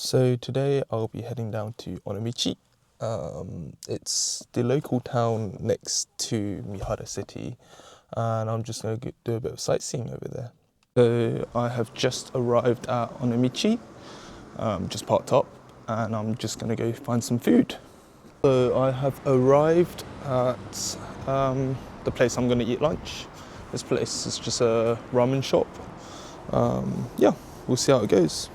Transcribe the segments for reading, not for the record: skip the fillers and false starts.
So today I'll be heading down to Onomichi. It's the local town next to Mihara City, and I'm just going to do a bit of sightseeing over there. So I have just arrived at Onomichi, just parked up, and I'm just going to go find some food. So I have arrived at the place I'm going to eat lunch. This place is just a ramen shop. Yeah, we'll see how it goes.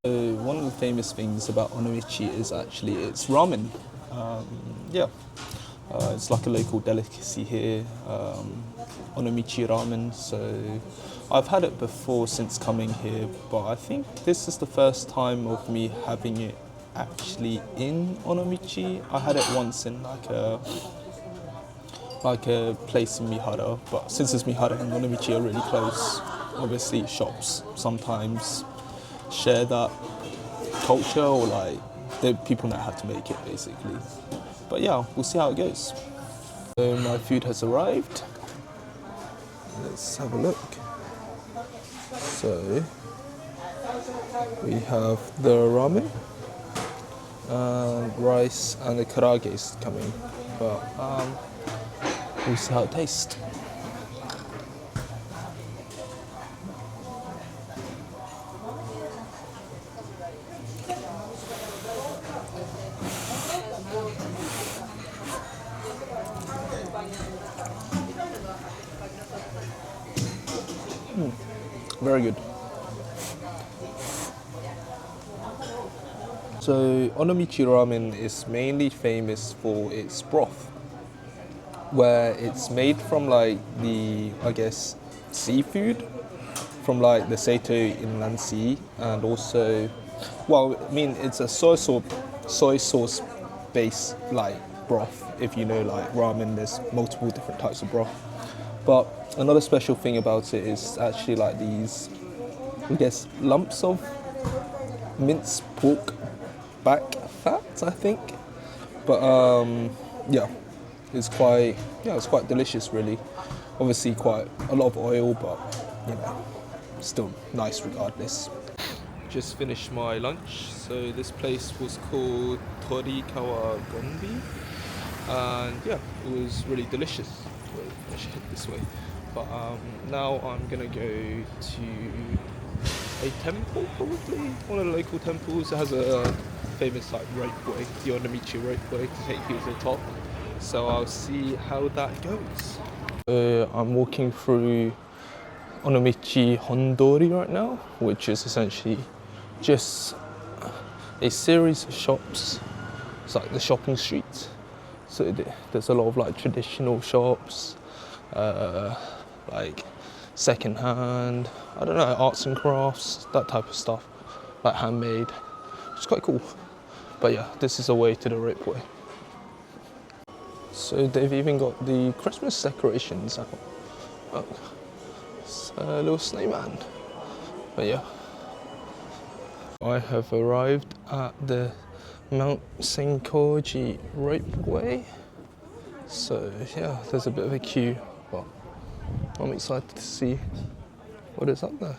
So one of the famous things about Onomichi is actually its ramen. Yeah, it's like a local delicacy here, Onomichi ramen. So I've had it before since coming here, but I think this is the first time of me having it actually in Onomichi. I had it once in like a place in Mihara, but since it's Mihara and Onomichi are really close, obviously shops sometimes share that culture, or like the people know how to make it basically. But yeah, we'll see how it goes. So my food has arrived. Let's have a look. So we have the ramen and rice, and the karage is coming, but we'll see how it tastes. Very good. So Onomichi ramen is mainly famous for its broth, where it's made from like the, I guess, seafood from like the Seto Inland Sea, and also, well, I mean, it's a soy sauce based like broth. If you know like ramen, there's multiple different types of broth. But another special thing about it is actually like these, I guess, lumps of minced pork back fat, I think. But yeah, it's quite delicious really. Obviously quite a lot of oil, but you know, still nice regardless. Just finished my lunch. So this place was called Torikawa Gonbi, and yeah, it was really delicious. Wait, I should head this way. But now I'm gonna go to a temple, probably one of the local temples. It has a famous like ropeway, the Onomichi ropeway, to take you to the top. So I'll see how that goes. I'm walking through Onomichi Hondori right now, which is essentially just a series of shops. It's like the shopping streets. So there's a lot of like traditional shops, like second-hand, I don't know, arts and crafts, that type of stuff, like handmade. It's quite cool. But yeah, this is a way to the ropeway. So they've even got the Christmas decorations out. Oh, it's a little snowman. But yeah, I have arrived at the Mount Senkoji ropeway. So yeah, there's a bit of a queue, but I'm excited to see what is up there.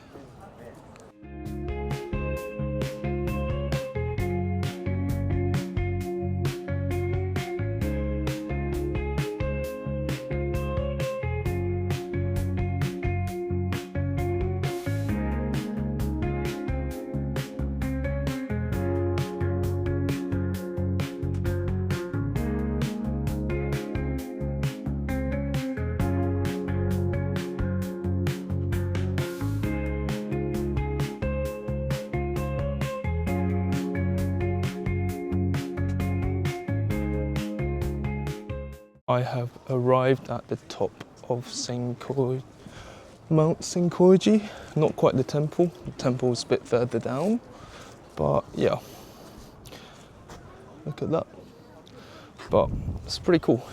I have arrived at the top of Mount Senkoji. Not quite the temple. The temple's a bit further down, but yeah, look at that. But it's pretty cool.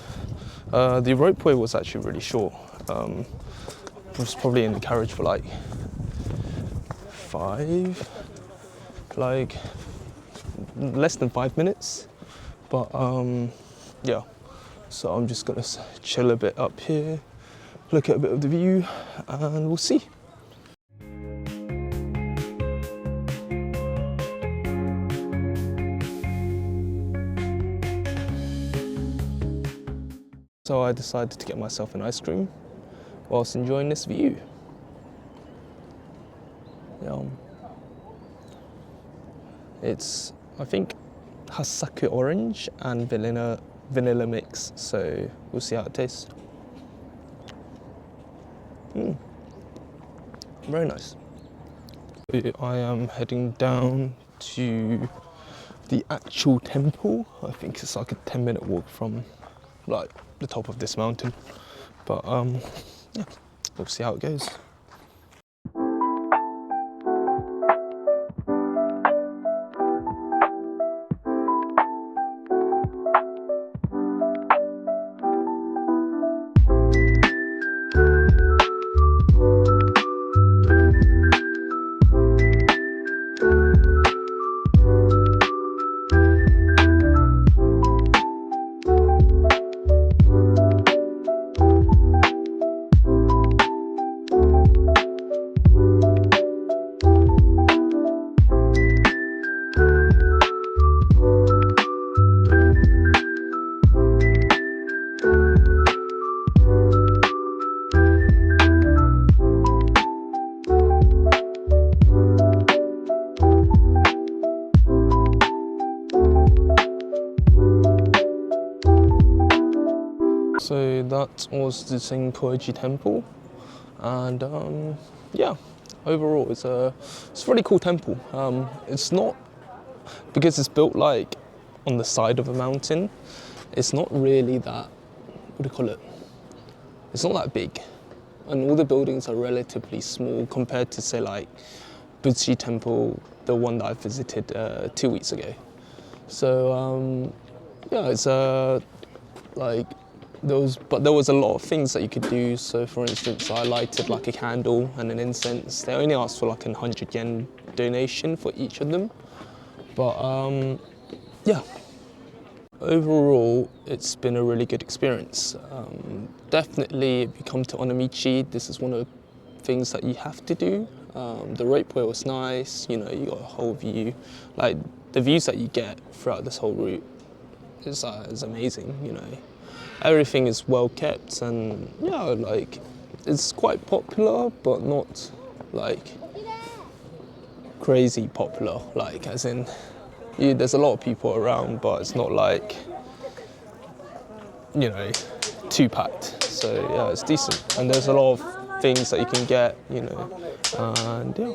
The ropeway was actually really short. I was probably in the carriage for like 5 less than 5 minutes. But yeah, so I'm just gonna chill a bit up here, look at a bit of the view, and we'll see. So I decided to get myself an ice cream whilst enjoying this view. It's, I think, Hasake orange and vanilla mix, so we'll see how it tastes. Very nice. I am heading down to the actual temple. I think it's like a 10-minute walk from like the top of this mountain, but yeah, we'll see how it goes. So that was the Senkoji temple, and yeah, overall it's a really cool temple. It's not, because it's built like on the side of a mountain, it's not really that, what do you call it? It's not that big, and all the buildings are relatively small compared to, say, like Buddhist temple, the one that I visited 2 weeks ago. So yeah, it's like there was a lot of things that you could do. So for instance, I lighted like a candle and an incense. They only asked for like a 100 yen donation for each of them. But yeah, overall it's been a really good experience. Definitely if you come to Onomichi, this is one of the things that you have to do. The ropeway was nice, you know, you got a whole view. Like the views that you get throughout this whole route is amazing, you know. Everything is well kept, and yeah, like it's quite popular, but not like crazy popular. Like as in, there's a lot of people around, but it's not like, you know, too packed. So yeah, it's decent, and there's a lot of things that you can get, you know, and yeah.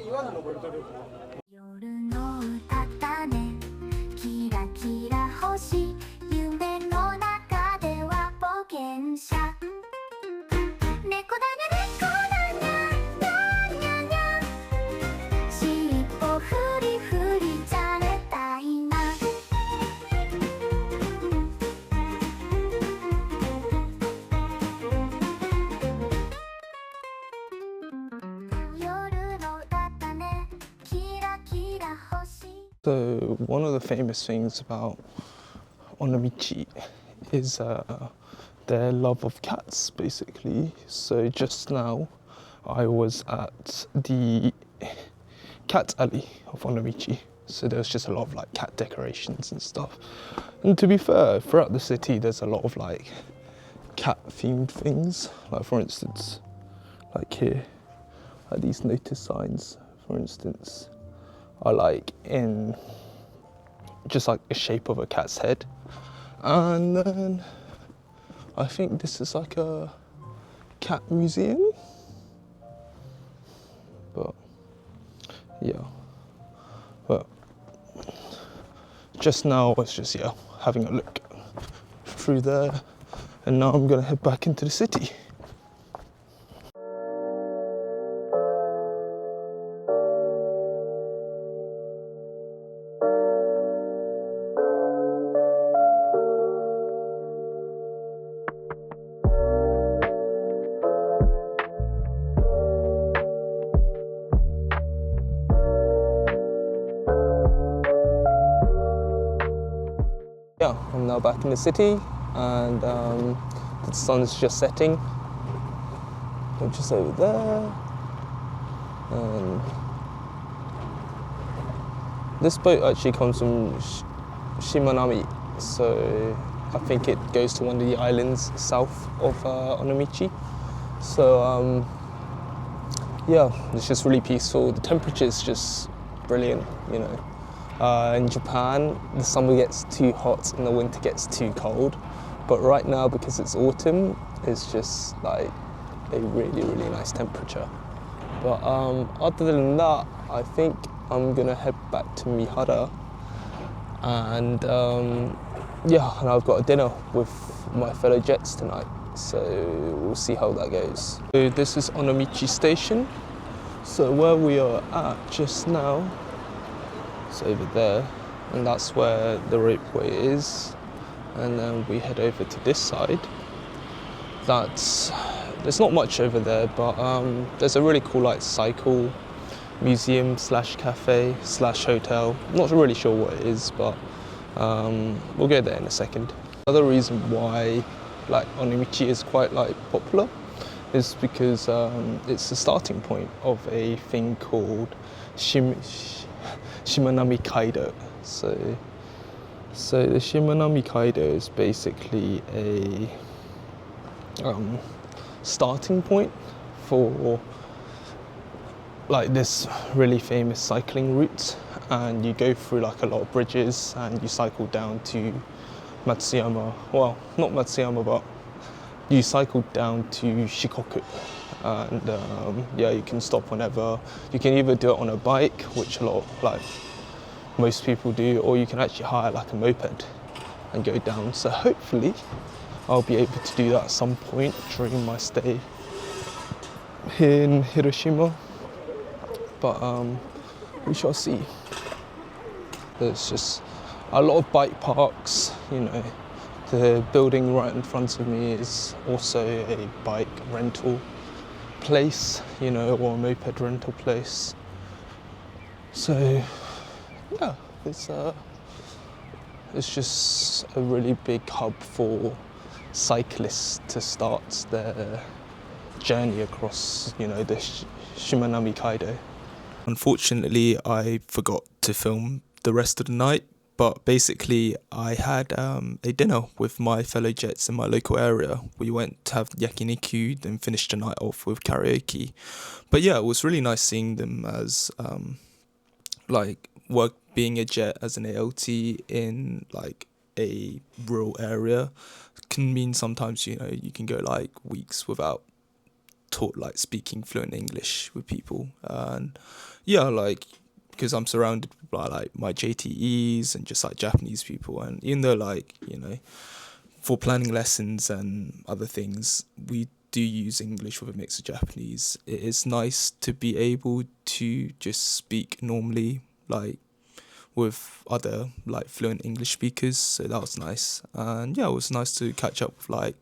夜の歌だねキラキラ星夢の中では冒険者猫だね猫だにゃにゃにゃにゃ尻尾フリフリじゃれたいな夜の歌だね So one of the famous things about Onomichi is their love of cats, basically. So just now I was at the cat alley of Onomichi. So there's just a lot of like cat decorations and stuff. And to be fair, throughout the city there's a lot of like cat themed things. Like for instance, like here, like these notice signs, for instance, are like in just like a shape of a cat's head. And then I think this is like a cat museum. But yeah, but just now I was just, yeah, having a look through there, and now I'm gonna head back into the city. now back in the city, and the sun's just setting. We're just over there. And this boat actually comes from Shimanami, so I think it goes to one of the islands south of Onomichi. So yeah, it's just really peaceful. The temperature is just brilliant, you know. In Japan, the summer gets too hot and the winter gets too cold. But right now, because it's autumn, it's just like a really, really nice temperature. But other than that, I think I'm gonna head back to Mihara, and yeah, and I've got a dinner with my fellow Jets tonight, so we'll see how that goes. So this is Onomichi Station. So where we are at just now, it's over there, and that's where the ropeway is. And then we head over to this side. There's not much over there, but there's a really cool like cycle museum slash cafe slash hotel. I'm not really sure what it is, but we'll go there in a second. Another reason why like Onomichi is quite like popular is because it's the starting point of a thing called Shimanami Kaido. So the Shimanami Kaido is basically a starting point for like this really famous cycling route, and you go through like a lot of bridges and you cycle down to Matsuyama. Well, not Matsuyama, but you cycle down to Shikoku, and yeah, you can stop whenever. You can either do it on a bike, which a lot of, like most people do, or you can actually hire like a moped and go down. So hopefully I'll be able to do that at some point during my stay here in Hiroshima, but we shall see. There's just a lot of bike parks, you know. The building right in front of me is also a bike rental place, you know, or a moped rental place. So yeah, it's just a really big hub for cyclists to start their journey across, you know, the Shimanami Kaido. Unfortunately, I forgot to film the rest of the night, but basically I had a dinner with my fellow Jets in my local area. We went to have yakiniku, then finished the night off with karaoke. But yeah, it was really nice seeing them as like being a Jet as an ALT in like a rural area can mean sometimes, you know, you can go like weeks without speaking fluent English with people. And yeah, like, because I'm surrounded by like my JTEs and just like Japanese people, and even though like, you know, for planning lessons and other things we do use English with a mix of Japanese, it is nice to be able to just speak normally like with other like fluent English speakers. So that was nice. And yeah, it was nice to catch up with like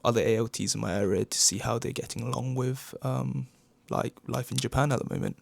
other ALTs in my area to see how they're getting along with like life in Japan at the moment.